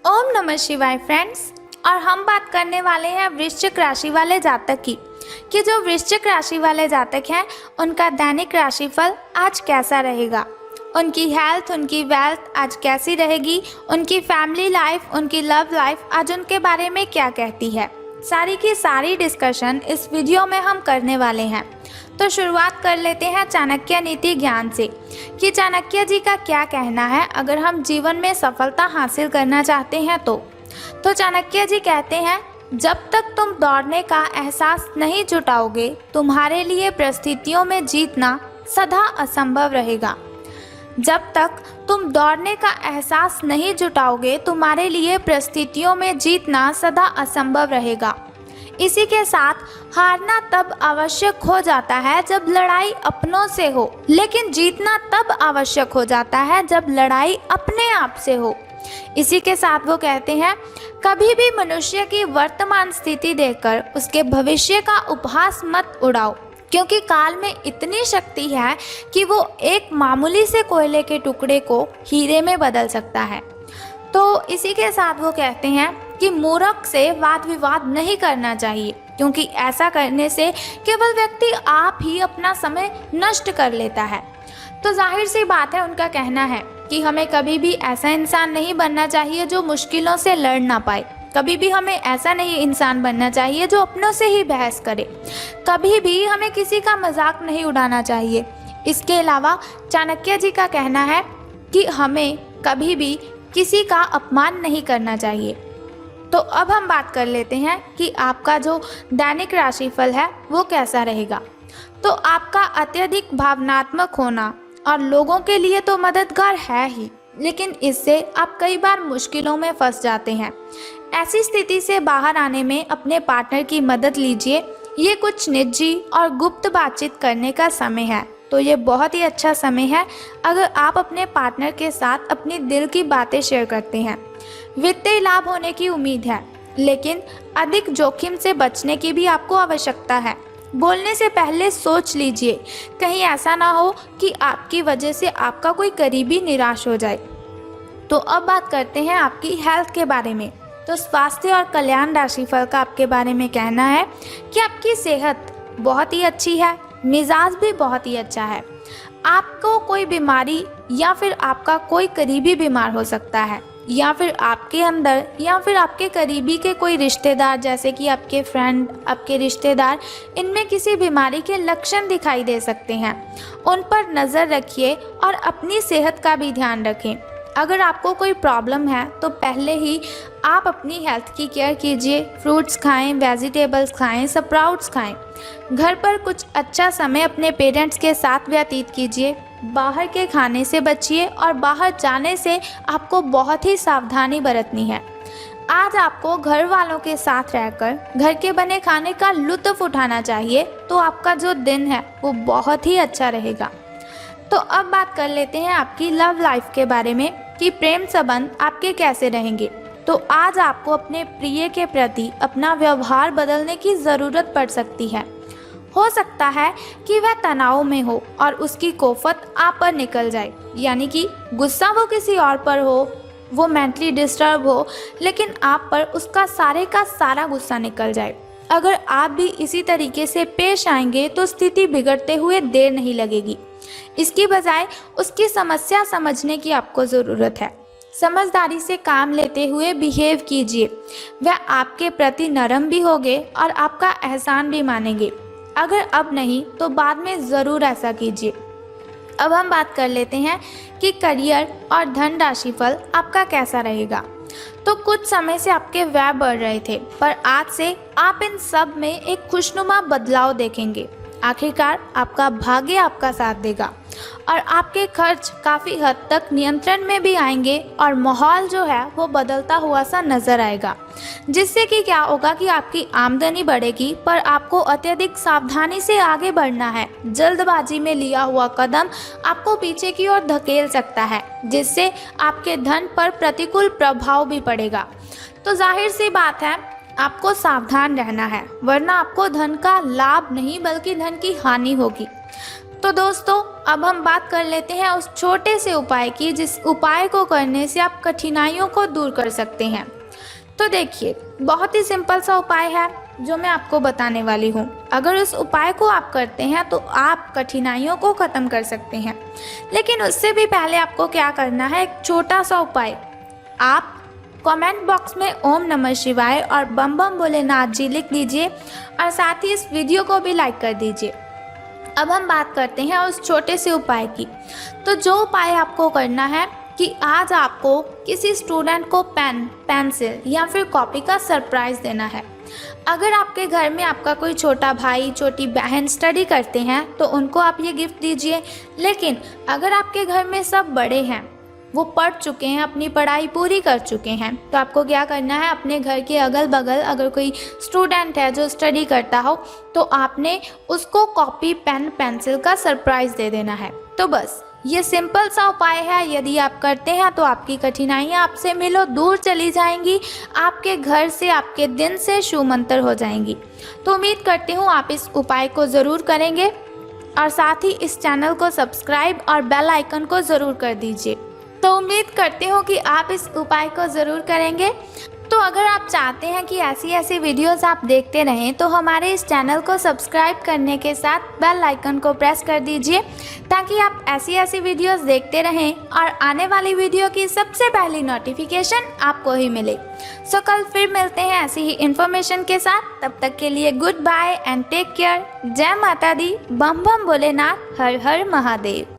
ओम नमः शिवाय फ्रेंड्स। और हम बात करने वाले हैं वृश्चिक राशि वाले जातक की कि जो वृश्चिक राशि वाले जातक हैं उनका दैनिक राशिफल आज कैसा रहेगा, उनकी हेल्थ, उनकी वेल्थ आज कैसी रहेगी, उनकी फैमिली लाइफ, उनकी लव लाइफ आज उनके बारे में क्या कहती है। सारी की सारी डिस्कशन इस वीडियो में हम करने वाले हैं। तो शुरुआत कर लेते हैं चाणक्य नीति ज्ञान से कि चाणक्य जी का क्या कहना है अगर हम जीवन में सफलता हासिल करना चाहते हैं तो चाणक्य जी कहते हैं, जब तक तुम दौड़ने का एहसास नहीं जुटाओगे तुम्हारे लिए परिस्थितियों में जीतना सदा असंभव रहेगा। जब तक तुम दौड़ने का एहसास नहीं जुटाओगे तुम्हारे लिए परिस्थितियों में जीतना सदा असंभव रहेगा। इसी के साथ हारना तब आवश्यक हो जाता है जब लड़ाई अपनों से हो, लेकिन जीतना तब आवश्यक हो जाता है जब लड़ाई अपने आप से हो। इसी के साथ वो कहते हैं, कभी भी मनुष्य की वर्तमान स्थिति देखकर उसके भविष्य का उपहास मत उड़ाओ, क्योंकि काल में इतनी शक्ति है कि वो एक मामूली से कोयले के टुकड़े को हीरे में बदल सकता है। तो इसी के साथ वो कहते हैं कि मूर्ख से वाद विवाद नहीं करना चाहिए, क्योंकि ऐसा करने से केवल व्यक्ति आप ही अपना समय नष्ट कर लेता है। तो जाहिर सी बात है, उनका कहना है कि हमें कभी भी ऐसा इंसान नहीं बनना चाहिए जो मुश्किलों से लड़ ना पाए। कभी भी हमें ऐसा नहीं इंसान बनना चाहिए जो अपनों से ही बहस करे। कभी भी हमें किसी का मजाक नहीं उड़ाना चाहिए। इसके अलावा चाणक्य जी का कहना है कि हमें कभी भी किसी का अपमान नहीं करना चाहिए। तो अब हम बात कर लेते हैं कि आपका जो दैनिक राशिफल है वो कैसा रहेगा। तो आपका अत्यधिक भावनात्मक होना और लोगों के लिए तो मददगार है ही, लेकिन इससे आप कई बार मुश्किलों में फंस जाते हैं। ऐसी स्थिति से बाहर आने में अपने पार्टनर की मदद लीजिए। ये कुछ निजी और गुप्त बातचीत करने का समय है, तो ये बहुत ही अच्छा समय है अगर आप अपने पार्टनर के साथ अपनी दिल की बातें शेयर करते हैं। वित्तीय लाभ होने की उम्मीद है, लेकिन अधिक जोखिम से बचने की भी आपको आवश्यकता है। बोलने से पहले सोच लीजिए, कहीं ऐसा ना हो कि आपकी वजह से आपका कोई करीबी निराश हो जाए। तो अब बात करते हैं आपकी हेल्थ के बारे में। तो स्वास्थ्य और कल्याण राशिफल का आपके बारे में कहना है कि आपकी सेहत बहुत ही अच्छी है, मिजाज भी बहुत ही अच्छा है। आपको कोई बीमारी या फिर आपका कोई करीबी बीमार हो सकता है, या फिर आपके अंदर या फिर आपके करीबी के कोई रिश्तेदार, जैसे कि आपके फ्रेंड, आपके रिश्तेदार, इनमें किसी बीमारी के लक्षण दिखाई दे सकते हैं। उन पर नज़र रखिए और अपनी सेहत का भी ध्यान रखें। अगर आपको कोई प्रॉब्लम है तो पहले ही आप अपनी हेल्थ की केयर कीजिए। फ्रूट्स खाएं, वेजिटेबल्स खाएं, स्प्राउट्स खाएं। घर पर कुछ अच्छा समय अपने पेरेंट्स के साथ व्यतीत कीजिए। बाहर के खाने से बचिए और बाहर जाने से आपको बहुत ही सावधानी बरतनी है। आज आपको घर वालों के साथ रहकर घर के बने खाने का लुत्फ़ उठाना चाहिए, तो आपका जो दिन है वो बहुत ही अच्छा रहेगा। तो अब बात कर लेते हैं आपकी लव लाइफ के बारे में कि प्रेम संबंध आपके कैसे रहेंगे। तो आज आपको अपने प्रिय के प्रति अपना व्यवहार बदलने की ज़रूरत पड़ सकती है। हो सकता है कि वह तनाव में हो और उसकी कोफत आप पर निकल जाए, यानी कि गुस्सा वो किसी और पर हो, वो मेंटली डिस्टर्ब हो, लेकिन आप पर उसका सारे का सारा गुस्सा निकल जाए। अगर आप भी इसी तरीके से पेश आएंगे तो स्थिति बिगड़ते हुए देर नहीं लगेगी। इसकी बजाय उसकी समस्या समझने की आपको ज़रूरत है। समझदारी से काम लेते हुए बिहेव कीजिए। वह आपके प्रति नरम भी होंगे और आपका एहसान भी मानेंगे। अगर अब नहीं तो बाद में ज़रूर ऐसा कीजिए। अब हम बात कर लेते हैं कि करियर और धन राशिफल आपका कैसा रहेगा। तो कुछ समय से आपके व्यय बढ़ रहे थे, पर आज से आप इन सब में एक खुशनुमा बदलाव देखेंगे। आखिरकार आपका भाग्य आपका साथ देगा और आपके खर्च काफ़ी हद तक नियंत्रण में भी आएंगे और माहौल जो है वो बदलता हुआ सा नज़र आएगा, जिससे कि क्या होगा कि आपकी आमदनी बढ़ेगी, पर आपको अत्यधिक सावधानी से आगे बढ़ना है। जल्दबाजी में लिया हुआ कदम आपको पीछे की ओर धकेल सकता है, जिससे आपके धन पर प्रतिकूल प्रभाव भी पड़ेगा। तो जाहिर सी बात है, आपको सावधान रहना है, वरना आपको धन का लाभ नहीं बल्कि धन की हानि होगी। तो दोस्तों अब हम बात कर लेते हैं उस छोटे से उपाय की जिस उपाय को करने से आप कठिनाइयों को दूर कर सकते हैं। तो देखिए, बहुत ही सिंपल सा उपाय है जो मैं आपको बताने वाली हूँ। अगर उस उपाय को आप करते हैं तो आप कठिनाइयों को ख़त्म कर सकते हैं। लेकिन उससे भी पहले आपको क्या करना है, एक छोटा सा उपाय। आप कमेंट बॉक्स में ओम नमः शिवाय और बम बम भोलेनाथ जी लिख दीजिए और साथ ही इस वीडियो को भी लाइक कर दीजिए। अब हम बात करते हैं उस छोटे से उपाय की। तो जो उपाय आपको करना है कि आज आपको किसी स्टूडेंट को पेन, पेंसिल या फिर कॉपी का सरप्राइज़ देना है। अगर आपके घर में आपका कोई छोटा भाई, छोटी बहन स्टडी करते हैं तो उनको आप ये गिफ्ट दीजिए। लेकिन अगर आपके घर में सब बड़े हैं, वो पढ़ चुके हैं, अपनी पढ़ाई पूरी कर चुके हैं, तो आपको क्या करना है, अपने घर के अगल बगल अगर कोई स्टूडेंट है जो स्टडी करता हो तो आपने उसको कॉपी, पेन, पेंसिल का सरप्राइज़ दे देना है। तो बस ये सिंपल सा उपाय है। यदि आप करते हैं तो आपकी कठिनाइयाँ आपसे मिलो दूर चली जाएंगी, आपके घर से, आपके दिन से छूमंतर हो जाएंगी। तो उम्मीद करती हूँ आप इस उपाय को ज़रूर करेंगे और साथ ही इस चैनल को सब्सक्राइब और बेल आइकन को ज़रूर कर दीजिए। तो उम्मीद करती हूँ कि आप इस उपाय को ज़रूर करेंगे। तो अगर आप चाहते हैं कि ऐसी वीडियोस आप देखते रहें तो हमारे इस चैनल को सब्सक्राइब करने के साथ बेल आइकन को प्रेस कर दीजिए ताकि आप ऐसी वीडियोस देखते रहें और आने वाली वीडियो की सबसे पहली नोटिफिकेशन आपको ही मिले। सो कल फिर मिलते हैं ऐसी ही इन्फॉर्मेशन के साथ। तब तक के लिए goodbye and take care. जय माता दी, बम बम भोलेनाथ, हर हर महादेव।